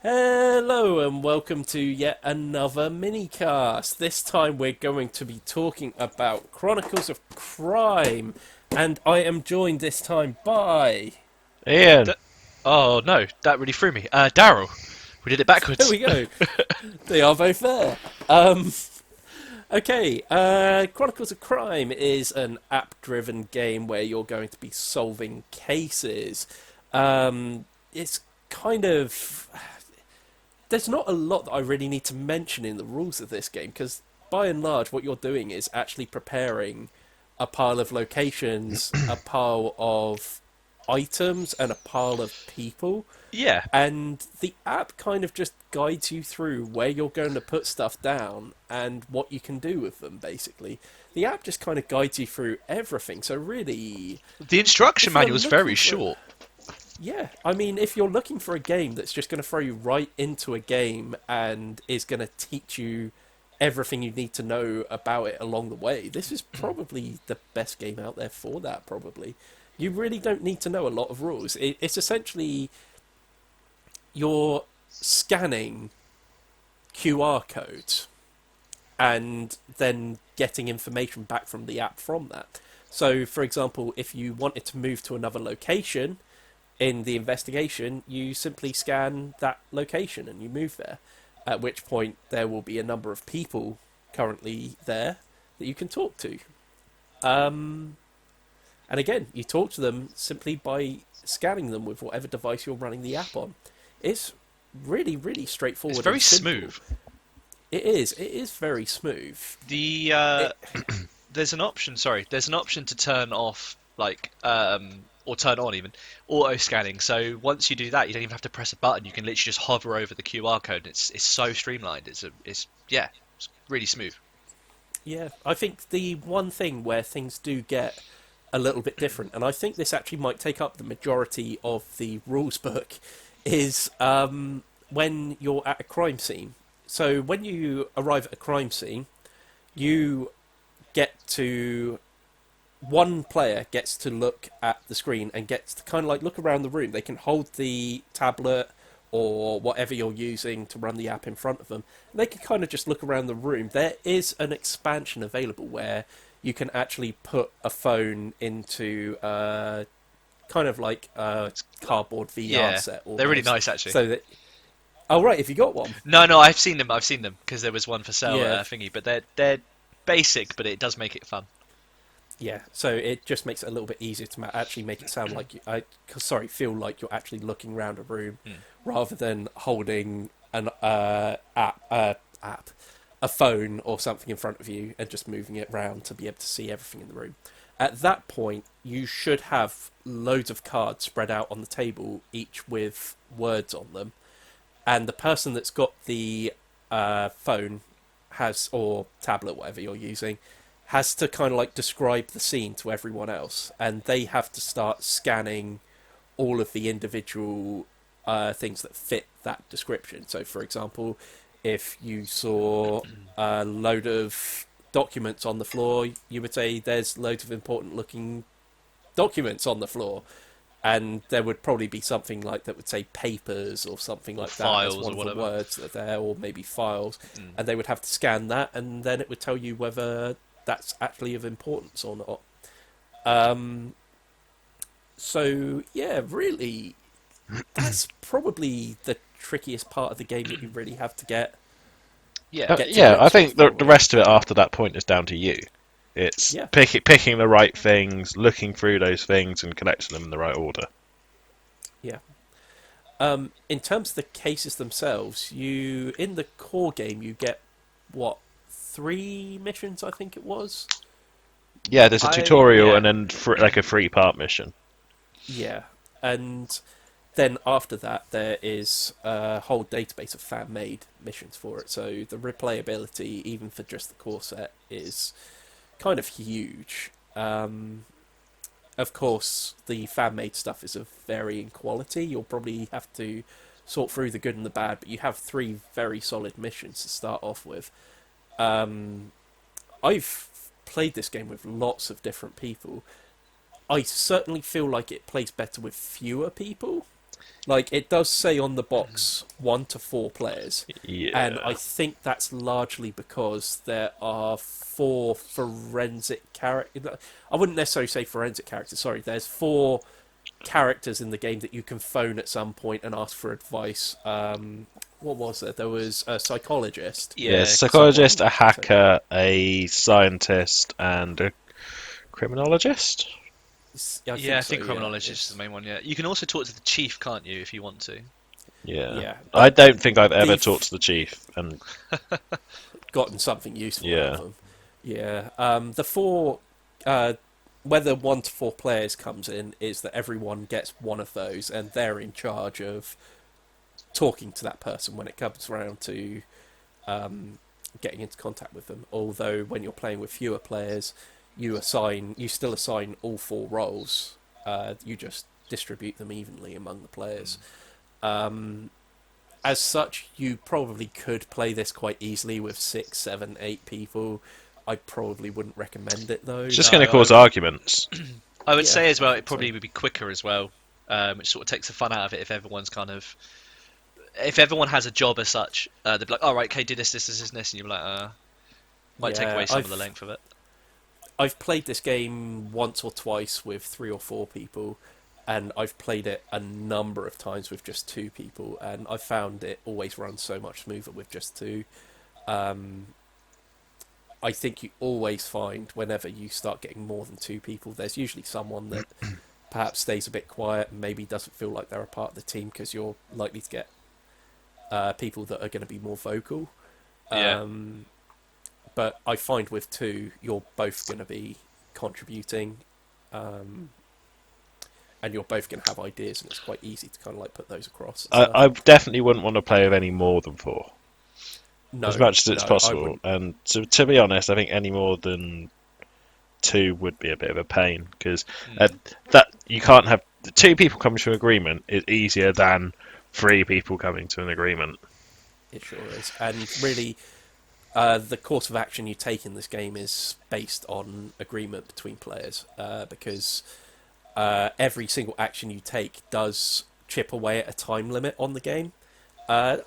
Hello and welcome to yet another mini-cast. This time we're going to be talking about Chronicles of Crime, and I am joined this time by... Ian. D- oh no, that really threw me. Daryl, we did it There backwards. we go. They are both there. Okay, Chronicles of Crime is an app-driven game where you're going to be solving cases. It's kind of... There's not a lot that I really need to mention in the rules of this game because, by and large, what you're doing is actually preparing a pile of locations, a pile of items, and a pile of people. Yeah, And the app kind of just guides you through where you're going to put stuff down and what you can do with them, basically. The app just kind of guides you through everything. So, really, the instruction if you're manual is very looking for short. yeah, I mean, if you're looking for a game that's just going to throw you right into a game and is going to teach you everything you need to know about it along the way, this is probably the best game out there for that, probably. You really don't need to know a lot of rules. It's essentially you're scanning QR codes and then getting information back from the app from that. So, for example, if you wanted to move to another location, in the investigation, you simply scan that location and you move there. At which point, there will be a number of people currently there that you can talk to. And again, you talk to them simply by scanning them with whatever device you're running the app on. It's really, really It's straightforward very and simple. smooth. It is. It is very smooth. The It, there's an option. Sorry, there's an option to turn off or turn on even auto scanning. So once you do that, you don't even have to press a button. You can literally just hover over the QR code. It's so streamlined. It's really smooth. yeah, I think the one thing where things do get a little bit different, and I think this actually might take up the majority of the rules book, is when you're at a crime scene. So when you arrive at a crime scene, you get to one player gets to look at the screen and gets to kind of like look around the room. They can hold the tablet or whatever you're using to run the app in front of them. They can kind of just look around the room. There is an expansion available where you can actually put a phone into kind of like a cardboard VR Yeah, set they're really almost. nice actually. So that, oh right, if you got one, No, I've seen them. I've seen them because there was one for sale yeah, at Thingy, but they're basic, but it does make it fun. yeah. So it just makes it a little bit easier to actually make it sound like feel like you're actually looking around a room Hmm. rather than holding an app, a phone or something in front of you and just moving it around to be able to see everything in the room. At that point, you should have loads of cards spread out on the table, each with words on them, and the person that's got the phone has or tablet, whatever you're using, has to kind of like describe the scene to everyone else, and they have to start scanning all of the individual things that fit that description. So, for example, if you saw a load of documents on the floor, you would say there's loads of important looking documents on the floor. And there would probably be something like that would say papers or something Or like that as files one or of the whatever. words that are there, or maybe files. Mm. And they would have to scan that, and then it would tell you whether that's actually of importance or not. Um, so, yeah, really, that's probably the trickiest part of the game that you really have to Yeah, get to Yeah, I grips think with, the probably. rest of it after that point is down to you. It's Yeah. picking the right things, looking through those things, and connecting them in the right order. Yeah. In terms of the cases themselves, you in the core game you get what 3 missions, I think it was. Yeah, there's a I tutorial yeah. and then like a three-part mission. Yeah, and then after that there is a whole database of fan-made missions for it. So the replayability, even for just the core set, is kind of huge. Of course, the fan-made stuff is of varying quality. You'll probably have to sort through the good and the bad, but you have 3 very solid missions to start off with. Um, I've played this game with lots of different people. I certainly feel like it plays better with fewer people. Like, it does say on the box 1 to 4 players, and I Yeah. think that's largely because there are 4 forensic characters. I wouldn't necessarily say forensic characters, sorry. There's 4 characters in the game that you can phone at some point and ask for advice. What was it? There was a psychologist, Yeah, Yeah, someone. psychologist, a hacker, a scientist, and a criminologist. I yeah, I think so. think Yeah, criminologist is the main one. Yeah, you can also talk to the chief, can't you, if you want to? Yeah. yeah. I don't think I've ever talked They've to the chief, and gotten something useful out of yeah. them. Yeah. The four, uh, whether 1 to 4 players comes in is that everyone gets one of those, and they're in charge of talking to that person when it comes around to getting into contact with them. Although when you're playing with fewer players, you still assign all 4 roles. You just distribute them evenly among the players. As such, you probably could play this quite easily with 6, 7, 8 people. I probably wouldn't recommend it though. It's just No, going to I cause wouldn't. arguments. I would Yeah, say as I well, it think so. probably would be quicker as well, which sort of takes the fun out of it if everyone's kind of if everyone has a job as such. They'd be like, "All right, okay, do this, this, this, this," and you're like, might take Yeah, away some of the length of it. I've played this game once or twice with 3 or 4 people, and I've played it a number of times with just 2 people, and I found it always runs so much smoother with just two. Um, I think you always find whenever you start getting more than 2 people, there's usually someone that perhaps stays a bit quiet and maybe doesn't feel like they're a part of the team because you're likely to get people that are going to be more vocal. Yeah, Um, but I find with two, you're both going to be contributing, um, and you're both going to have ideas, and it's quite easy to kind of like put those across and I stuff. definitely wouldn't want to play with any more than 4, as No, much as it's no, I possible. wouldn't. And to be honest, I think any more than 2 would be a bit of a pain because mm. that you can't have 2 people coming to an agreement is easier than 3 people coming to an agreement. It sure is, and really, the course of action you take in this game is based on agreement between players, because every single action you take does chip away at a time limit on the game. Uh,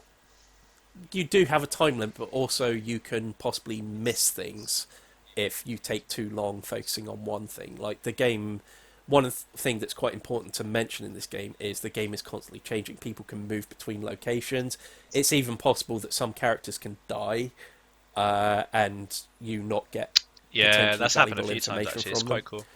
you do have a time limit, but also you can possibly miss things if you take too long focusing on one thing. Like the game, one of the thing that's quite important to mention in this game is the game is constantly changing. People can move between locations. It's even possible that some characters can die, and you not get Yeah, potentially that's happened a valuable few times information actually. It's from them. quite cool.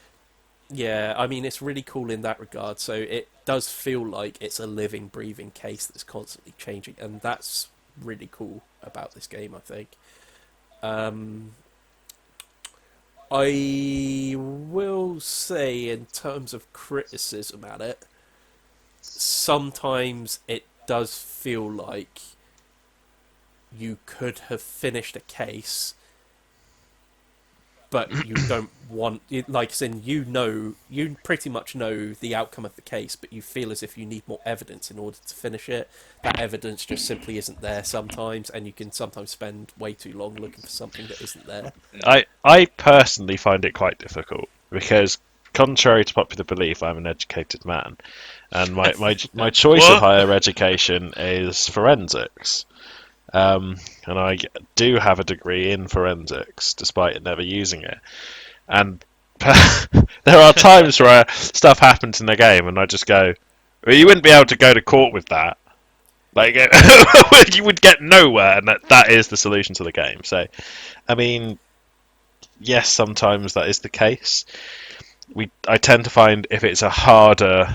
Yeah, I mean, it's really cool in that regard. So it does feel like it's a living, breathing case that's constantly changing, and that's really cool about this game, I think. Um, I will say, in terms of criticism at it, sometimes it does feel like you could have finished a case, but you don't want it, like as in you pretty much know the outcome of the case, but you feel as if you need more evidence in order to finish it. That evidence just simply isn't there sometimes, and you can sometimes spend way too long looking for something that isn't there. Mm. I personally find it quite difficult because, contrary to popular belief, I'm an educated man, and my choice of What? higher education is forensics. And I do have a degree in forensics, despite never using it. And there are times where stuff happens in the game, and I just go, well, "You wouldn't be able to go to court with that. Like, you would get nowhere." And that is the solution to the game. So, I mean, yes, sometimes that is the case. I tend to find if it's a harder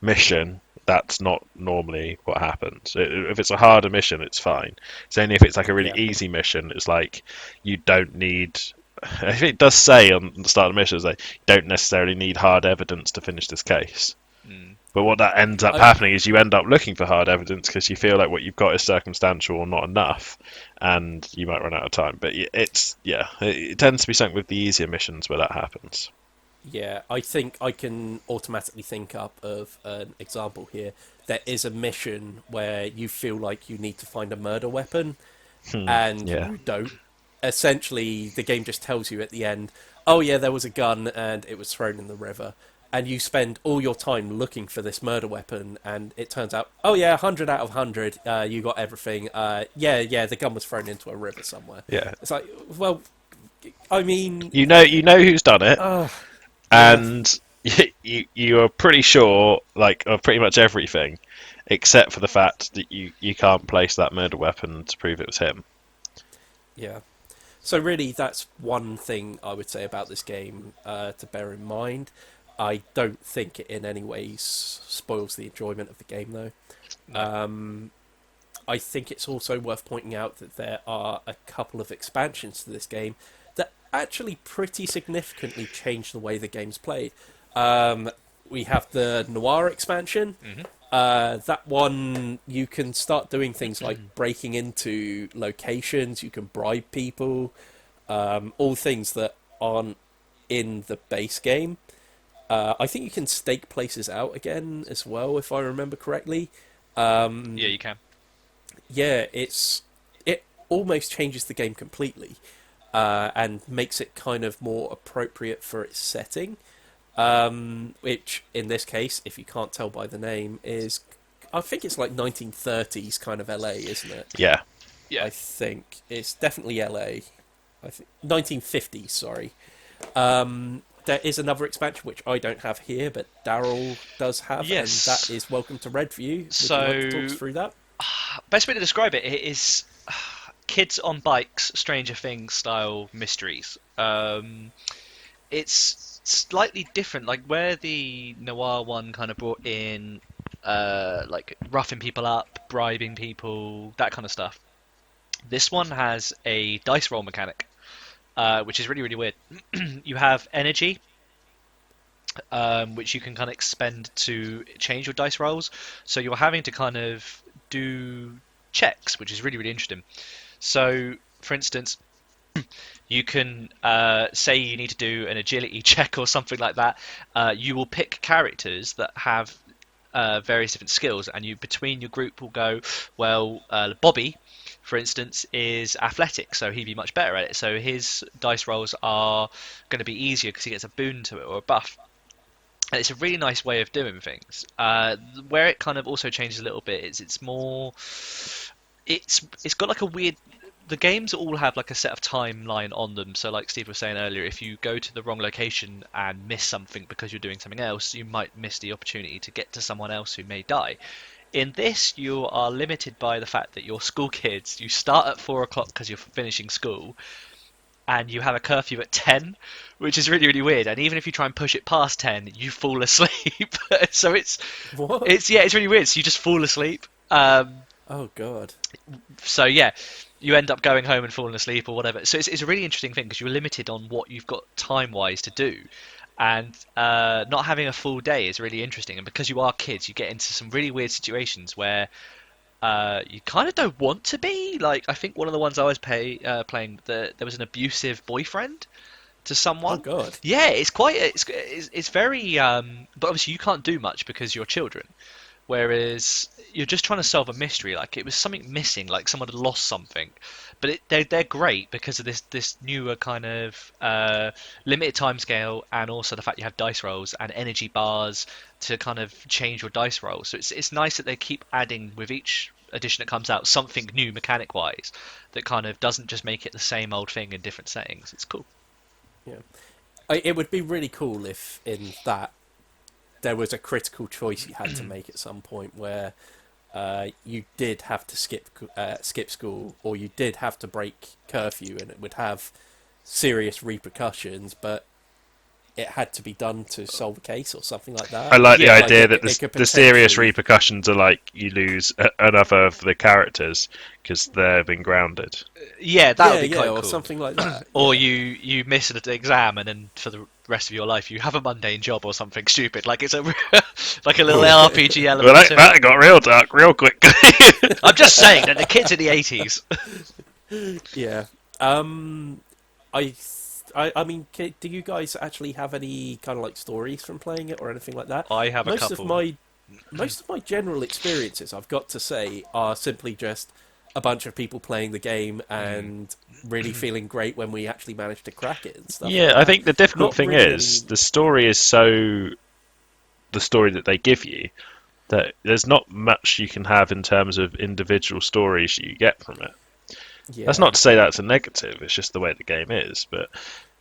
mission, that's not normally what happens. If it's a harder mission, it's fine. It's only if it's like a really Yeah, easy mission, it's like you don't need. If it does say on the start of the mission, it's like you don't necessarily need hard evidence to finish this case. Mm. But what that ends up I happening is you end up looking for hard evidence because you feel like what you've got is circumstantial or not enough, and you might run out of time. But it tends to be something with the easier missions where that happens. Yeah, I think I can automatically think up of an example here. There is a mission where you feel like you need to find a murder weapon, and Yeah. you don't. Essentially, the game just tells you at the end, oh yeah, there was a gun and it was thrown in the river. and you spend all your time looking for this murder weapon, and it turns out, oh yeah, 100 out of 100, you got everything. Yeah, the gun was thrown into a river somewhere. Yeah. It's like, well, I mean, You know who's done it, yeah, and you are pretty sure, like, of pretty much everything, except for the fact that you can't place that murder weapon to prove it was him. yeah. So really, that's one thing I would say about this game to bear in mind. I don't think it in any ways spoils the enjoyment of the game, though. No. I think it's also worth pointing out that there are a couple of expansions to this game that actually pretty significantly change the way the game's played. We have the Noir expansion. That one, you can start doing things like breaking into locations, you can bribe people, all things that aren't in the base game. I think you can stake places out again as well, if I remember correctly. Yeah, you can. Yeah, it almost changes the game completely, and makes it kind of more appropriate for its setting. Which in this case, if you can't tell by the name, is I think it's like 1930s kind of LA, isn't it? Yeah. Yeah. I think it's definitely LA. I think 1950s. Sorry. There is another expansion which I don't have here, but Daryl does have, Yes. and that is Welcome to Redview. Would So- you like to talk us through that? Best way to describe it is kids on bikes, Stranger Things style mysteries. It's slightly different, like where the Noir one kind of brought in like roughing people up, bribing people, that kind of stuff. This one has a dice roll mechanic, which is really, really weird. You have energy, which you can kind of expend to change your dice rolls. So you're having to kind of do checks, which is really, really interesting. So, for instance, you can say you need to do an agility check or something like that. You will pick characters that have various different skills, and you between your group will go, well, Bobby, for instance, is athletic, so he'd be much better at it. So his dice rolls are going to be easier because he gets a boon to it or a buff. And it's a really nice way of doing things. Where it kind of also changes a little bit is it's more, it's got like a weird. The games all have like a set of timeline on them. So, like Steve was saying earlier, if you go to the wrong location and miss something because you're doing something else, you might miss the opportunity to get to someone else who may die. In this, you are limited by the fact that you're school kids. You start at 4 o'clock because you're finishing school, and you have a curfew at 10, which is really, really weird. And even if you try and push it past 10, you fall asleep. So What? it's really weird. So you just fall asleep. Oh god. So yeah, you end up going home and falling asleep or whatever. So it's a really interesting thing because you're limited on what you've got time-wise to do. And not having a full day is really interesting. And because you are kids, you get into some really weird situations where you kind of don't want to be. Like, I think one of the ones I was playing, there was an abusive boyfriend to someone. Oh god. Yeah, it's very. But obviously, you can't do much because you're children. Whereas you're just trying to solve a mystery, like it was something missing, like someone had lost something. But they're great because of this newer kind of limited time scale, and also the fact you have dice rolls and energy bars to kind of change your dice rolls. So it's nice that they keep adding with each edition that comes out something new mechanic wise that kind of doesn't just make it the same old thing in different settings. It's cool. Yeah. It would be really cool if in that there was a critical choice you had to make at some point where you did have to skip school, or you did have to break curfew, and it would have serious repercussions, but it had to be done to solve a case or something like that. I like the Yeah, idea like that it could the serious potentially- repercussions are like you lose another of the characters because they've been grounded. Yeah, that would yeah, be yeah, quite or cool. something like that. Or yeah. you miss an exam, and then for the rest of your life you have a mundane job or something stupid. Like it's a like a little RPG element Well, to that it. got real dark real quick. I'm just saying that the kids in the 80s. Yeah. I mean, do you guys actually have any kind of like stories from playing it or anything like that? I have a Most couple. most of my general experiences, I've got to say, are simply just a bunch of people playing the game and really feeling great when we actually manage to crack it and stuff. Yeah, like I that. think the difficult Not thing really is any- the story is so the story that they give you, that there's not much you can have in terms of individual stories you get from it. That's Yeah, not to say that's a negative. It's just the way the game is. But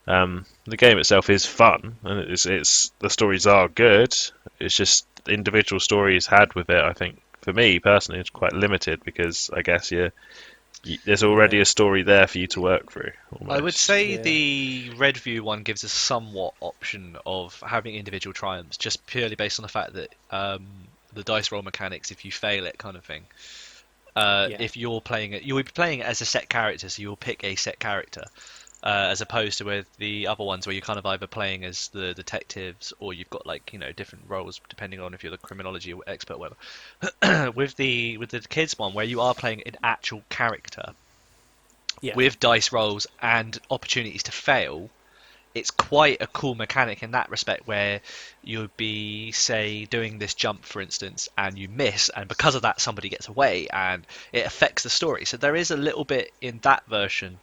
the game itself is fun, and it's the stories are good. It's just the individual stories had with it. I think for me personally, it's quite limited because I guess there's already yeah, a story there for you to work through. I would Almost. say yeah, the red view one gives a somewhat option of having individual triumphs, just purely based on the fact that the dice roll mechanics, if you fail it, kind of thing. yeah, If you're playing it, you'll be playing it as a set character, so you'll pick a set character, as opposed to with the other ones where you're kind of either playing as the detectives or you've got like different roles depending on if you're the criminology expert or whatever. With the kids one where you are playing an actual character yeah, with dice rolls and opportunities to fail, it's quite a cool mechanic in that respect where you'd be, say, doing this jump, for instance, and you miss, and because of that, somebody gets away, and it affects the story. So there is a little bit in that version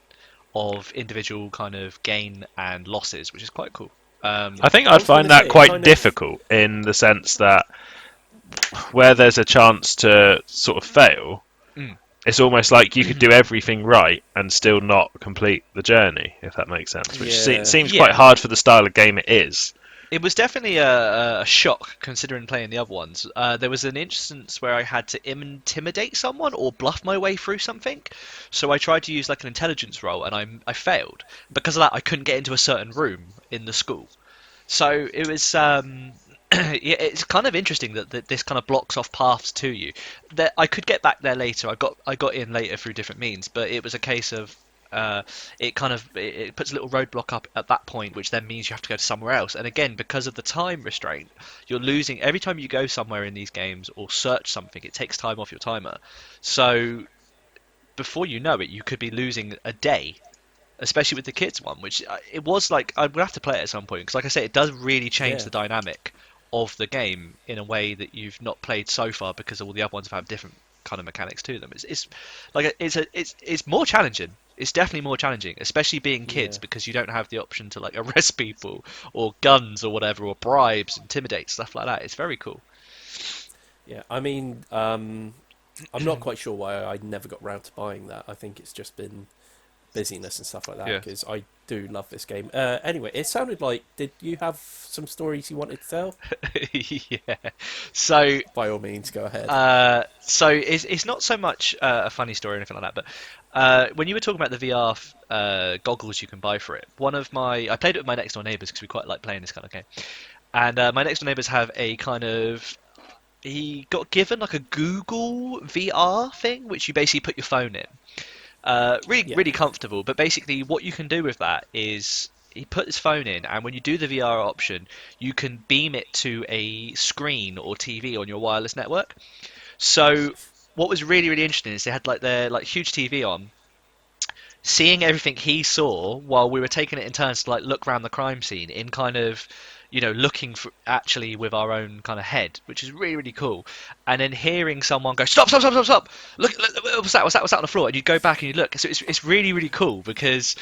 of individual kind of gain and losses, which is quite cool. I think I I'd was going find to that say it quite kind of, difficult in the sense that where there's a chance to sort of fail, Mm. it's almost like you could do everything right and still not complete the journey, if that makes sense. Which yeah, seems quite Yeah, hard for the style of game it is. it was definitely a shock considering playing the other ones. There was an instance where I had to intimidate someone or bluff my way through something, so I tried to use like an intelligence roll and I failed. Because of that, I couldn't get into a certain room in the school. So it was yeah, it's kind of interesting that this kind of blocks off paths to you. That I could get back there later. I got in later through different means, but it was a case of it kind of it puts a little roadblock up at that point, which then means you have to go to somewhere else. And again, because of the time restraint, you're losing every time you go somewhere in these games or search something. It takes time off your timer. So before you know it, you could be losing a day, especially with the kids one, which it was like I would have to play it at some point because, like I say, it does really change yeah, the dynamic of the game in a way that you've not played so far because all the other ones have had different kind of mechanics to them. It's like it's more challenging. It's definitely more challenging, especially being kids yeah, because you don't have the option to like arrest people or guns or whatever or bribes, intimidate stuff like that. It's very cool. yeah. I mean, I'm not quite sure why I never got round to buying that. I think it's just been busyness and stuff like that Yeah. because I do love this game. Anyway, it sounded like, did you have some stories you wanted to tell? Yeah. So By all means, go ahead. So it's not so much a funny story or anything like that, but when you were talking about the VR goggles you can buy for it, I played it with my next door neighbours because we quite like playing this kind of game, and my next door neighbours have a kind of he got given like a Google VR thing, which you basically put your phone in. Really, Yeah, really comfortable. But basically, what you can do with that is he put his phone in, and when you do the VR option, you can beam it to a screen or TV on your wireless network. So what was really, really interesting is they had like their like huge TV on, seeing everything he saw while we were taking it in turns to like look around the crime scene in kind of looking for actually with our own kind of head, which is really, really cool. And then hearing someone go stop, stop, stop, stop, stop, look, what's that on the floor, and you go back and you look. So it's really, really cool because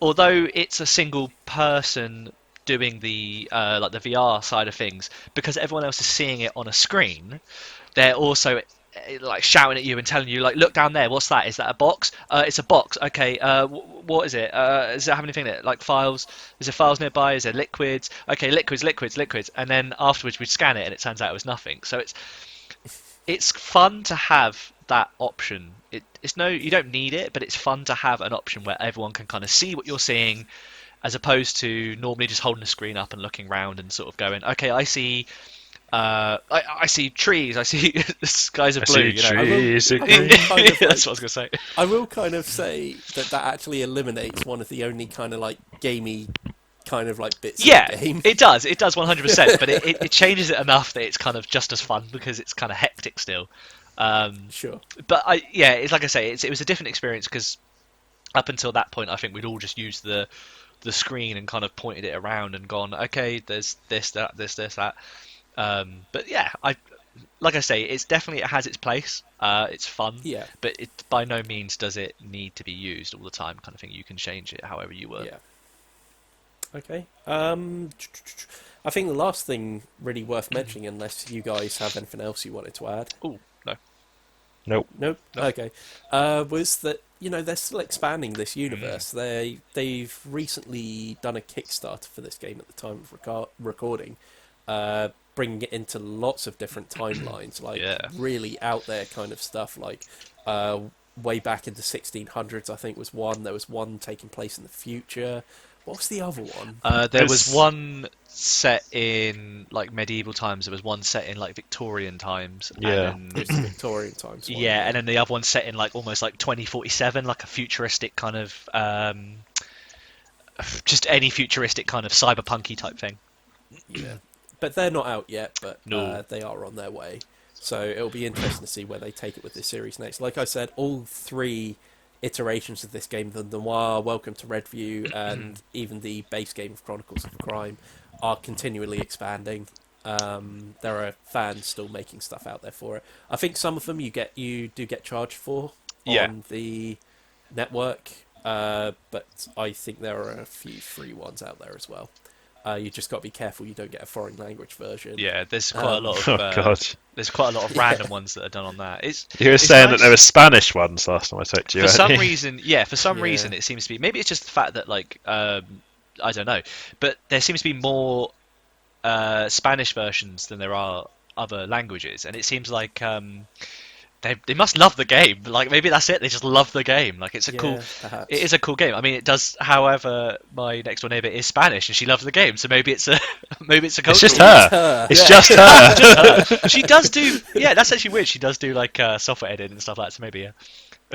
although it's a single person doing the like the VR side of things, because everyone else is seeing it on a screen, they're also like shouting at you and telling you like, look down there, what's that, is that a box? It's a box. Okay, what is it? Does it have anything in it, like files? Is there files nearby? Is there liquids? Okay, liquids. And then afterwards we'd scan it and it turns out it was nothing. So it's fun to have that option. It's no, you don't need it, but it's fun to have an option where everyone can kind of see what you're seeing, as opposed to normally just holding the screen up and looking around and sort of going, okay, I see I see trees. I see the skies are I blue. see You know, I will. trees of I will green. kind of that's like. what I was gonna say. I will kind of say that actually eliminates one of the only kind of like gamey kind of like bits of the Yeah, game. it does. It does 100%. But it changes it enough that it's kind of just as fun because it's kind of hectic still. Um, Sure. but it's like I say, it was a different experience because up until that point, I think we'd all just used the screen and kind of pointed it around and gone, okay, there's this, that, this, that. But yeah, like I say, it has its place. It's fun, Yeah. but it by no means does it need to be used all the time, kind of thing. You can change it however you want. Yeah. Okay. I think the last thing really worth mentioning, unless you guys have anything else you wanted to add. Oh no, Nope. Nope. no. Okay. Was that they're still expanding this universe. They've recently done a Kickstarter for this game at the time of recording, bringing it into lots of different timelines, like Yeah. really out there kind of stuff. Like way back in the 1600s, I think was one. There was one taking place in the future. What was the other one? There was It's- one set in like medieval times. There was one set in like Victorian times, Yeah. and It was the Victorian times one. yeah, and then the other one set in like almost like 2047, like a futuristic kind of just any futuristic kind of cyberpunky type thing. Yeah, but they're not out yet, but No. they are on their way. So it'll be interesting to see where they take it with this series next. Like I said, all three iterations of this game, the Noir, Welcome to Redview, and even the base game of Chronicles of Crime, are continually expanding. There are fans still making stuff out there for it. I think some of them you do get charged for Yeah. on the network, but I think there are a few free ones out there as well. You just got to be careful you don't get a foreign language version. Yeah, there's quite a lot of Oh God. there's quite a lot of random ones that are done on that. You were It's saying nice. that there were Spanish ones last time I talked to you. For some weren't you? reason, yeah, for some Yeah. reason it seems to be. Maybe it's just the fact that like I don't know, but there seems to be more Spanish versions than there are other languages, and it seems like they must love the game. Like maybe that's it. They just love the game. Like it's a cool. Perhaps. It is a cool game. I mean, it does. However, my next door neighbour is Spanish, and she loves the game. So maybe it's a maybe it's a It's cultural. just her. her. It's Yeah. just her. Just her. She does do. Yeah, that's actually weird. She does do like software editing and stuff like that. So maybe yeah,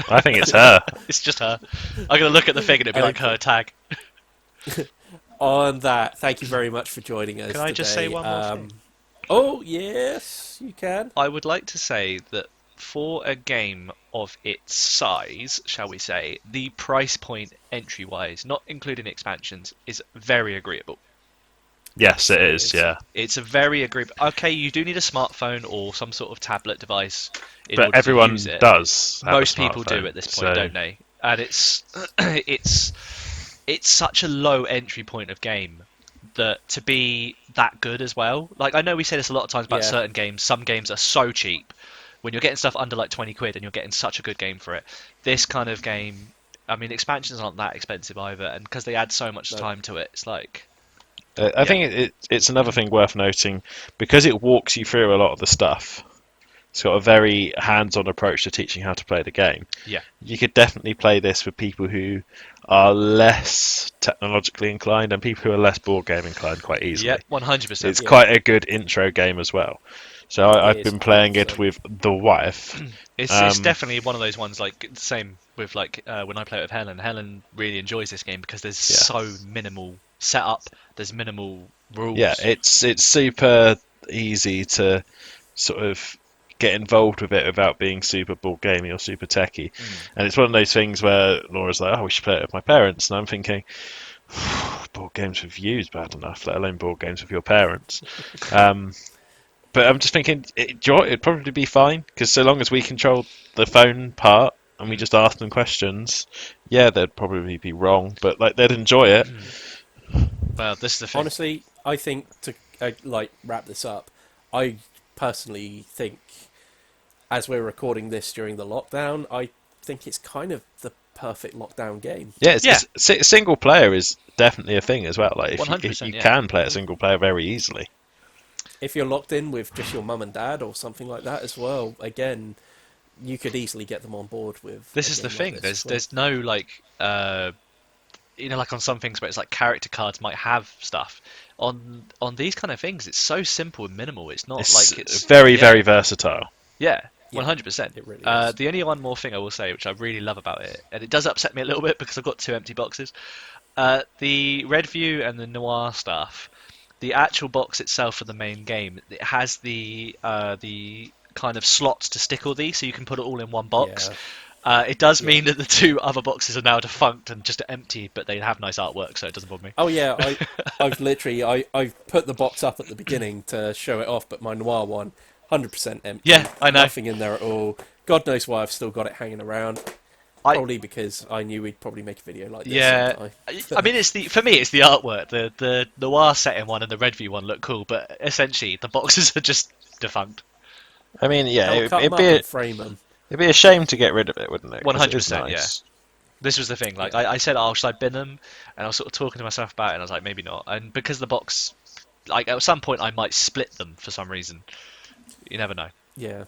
I think it's her. it's just her. I'm gonna look at the thing and it'll be like Okay. her tag. On that, thank you very much for joining us. Can I just say today. one more thing? Oh yes, you can. I would like to say that for a game of its size, shall we say, the price point entry-wise, not including expansions, is very agreeable. Yes, it is. Yeah, It's a very agreeable. Okay, you do need a smartphone or some sort of tablet device in but order everyone to use it. does. have a Most people do smartphone, at this point, so- don't they? And it's such a low entry point of game that to be that good as well. Like I know we say this a lot of times about Yeah. certain games. Some games are so cheap when you're getting stuff under like 20 quid and you're getting such a good game for it. This kind of game, I mean, expansions aren't that expensive either, and because they add so much No. time to it, it's like I think it's another thing worth noting because it walks you through a lot of the stuff. It's got a very hands-on approach to teaching how to play the game. Yeah. You could definitely play this with people who are less technologically inclined and people who are less board game inclined quite easily. yeah, 100%. It's Yeah. quite a good intro game as well. So I've is been playing quite it so. with the wife. It's definitely one of those ones like the same with like when I play it with Helen. Helen really enjoys this game because there's Yeah. so minimal setup. There's minimal rules. Yeah, it's super easy to sort of get involved with it without being super board gamey or super techy. And it's one of those things where Laura's like, "Oh, we should play it with my parents," and I'm thinking, board games with you is bad enough, let alone board games with your parents. But I'm just thinking it'd probably be fine because so long as we control the phone part and we just ask them questions, yeah, they'd probably be wrong, but like they'd enjoy it. Well, this is the thing. Honestly, I think to wrap this up, I personally think, as we're recording this during the lockdown, I think it's kind of the perfect lockdown game. Yeah, Yeah. Single player is definitely a thing as well. Like if 100%, you yeah. can play a single player very easily. If you're locked in with just your mum and dad or something like that as well, again, you could easily get them on board with. This a is the game like thing. this There's as well. there's no like like on some things where it's like character cards might have stuff. On these kind of things, it's so simple and minimal. It's not It's like it's very yeah, very versatile. yeah. Yeah, 100%. it really is. The only one more thing I will say, which I really love about it, and it does upset me a little bit because I've got two empty boxes. The Redview and the Noir stuff, the actual box itself for the main game, it has the kind of slots to stick all these, so you can put it all in one box. It does Yeah. mean that the two other boxes are now defunct and just empty, but they have nice artwork, so it doesn't bother me. Oh yeah, I've put the box up at the beginning to show it off, but my Noir one, 100% empty. Yeah, I know. Nothing in there at all. God knows why I've still got it hanging around. Probably because I knew we'd probably make a video like this Yeah, sometime. I mean, for me, it's the artwork. The noir setting one and the red view one look cool, but essentially the boxes are just defunct. I mean, yeah, I'll cut them up and frame them. it'd be a shame to get rid of it, wouldn't it? 'Cause it is 100%, nice. This was the thing. Like I said, oh, should I bin them? And I was sort of talking to myself about it, and I was like, maybe not. And because the box, like at some point, I might split them for some reason. You never know. Yeah.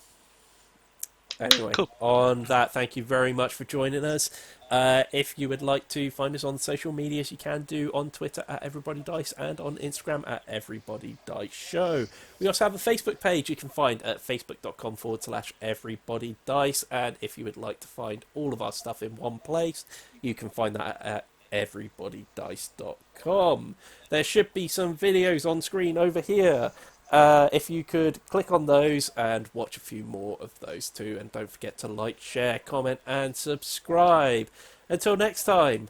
Anyway, Cool. on that, thank you very much for joining us. If you would like to find us on social medias, you can do on Twitter at Everybody Dice and on Instagram at Everybody Dice Show. We also have a Facebook page you can find at facebook.com/Everybody Dice. And if you would like to find all of our stuff in one place, you can find that at everybodydice.com. There should be some videos on screen over here. If you could click on those and watch a few more of those too, and don't forget to like, share, comment, and subscribe. Until next time,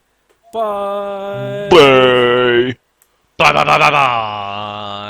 bye. Bye. Bye bye bye bye bye.